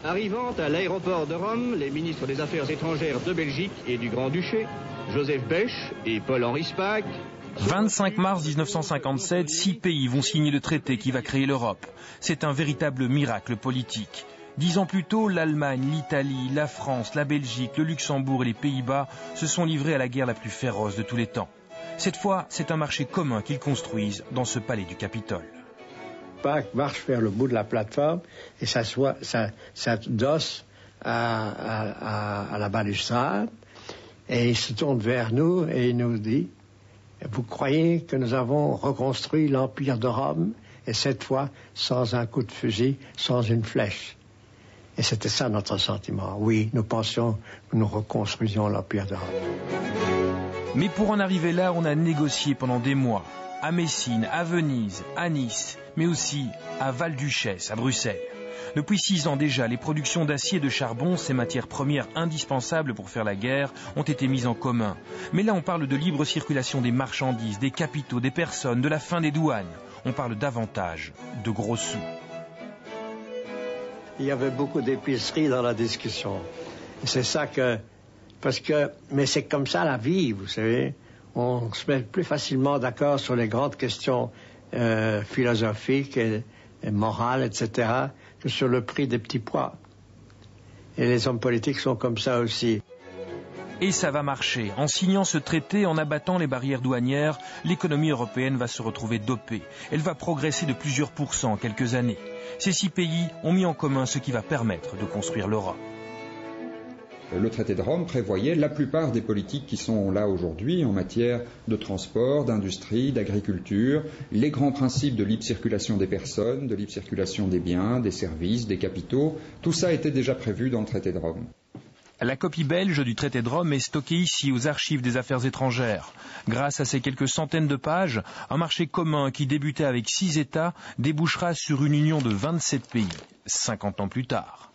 Arrivant à l'aéroport de Rome, les ministres des Affaires étrangères de Belgique et du Grand-Duché, Joseph Bech et Paul-Henri Spaak. 25 mars 1957, 6 pays vont signer le traité qui va créer l'Europe. C'est un véritable miracle politique. 10 ans plus tôt, l'Allemagne, l'Italie, la France, la Belgique, le Luxembourg et les Pays-Bas se sont livrés à la guerre la plus féroce de tous les temps. Cette fois, c'est un marché commun qu'ils construisent dans ce palais du Capitole. Spaak marche vers le bout de la plateforme et s'adosse à la balustrade et il se tourne vers nous et il nous dit « Vous croyez que nous avons reconstruit l'Empire de Rome et cette fois sans un coup de fusil, sans une flèche ?» Et c'était ça notre sentiment. Oui, nous pensions que nous reconstruisions l'Empire de Rome. Mais pour en arriver là, on a négocié pendant des mois. À Messine, à Venise, à Nice, mais aussi à Val-Duchesse, à Bruxelles. Depuis 6 ans déjà, les productions d'acier et de charbon, ces matières premières indispensables pour faire la guerre, ont été mises en commun. Mais là, on parle de libre circulation des marchandises, des capitaux, des personnes, de la fin des douanes. On parle davantage de gros sous. Il y avait beaucoup d'épicerie dans la discussion. C'est ça que... Mais c'est comme ça la vie, vous savez. On se met plus facilement d'accord sur les grandes questions philosophiques et morales, etc., que sur le prix des petits pois. Et les hommes politiques sont comme ça aussi. Et ça va marcher. En signant ce traité, en abattant les barrières douanières, l'économie européenne va se retrouver dopée. Elle va progresser de plusieurs pourcents en quelques années. Ces 6 pays ont mis en commun ce qui va permettre de construire l'Europe. Le traité de Rome prévoyait la plupart des politiques qui sont là aujourd'hui en matière de transport, d'industrie, d'agriculture, les grands principes de libre circulation des personnes, de libre circulation des biens, des services, des capitaux. Tout ça était déjà prévu dans le traité de Rome. La copie belge du traité de Rome est stockée ici aux archives des affaires étrangères. Grâce à ces quelques centaines de pages, un marché commun qui débutait avec 6 États débouchera sur une union de 27 pays, 50 ans plus tard.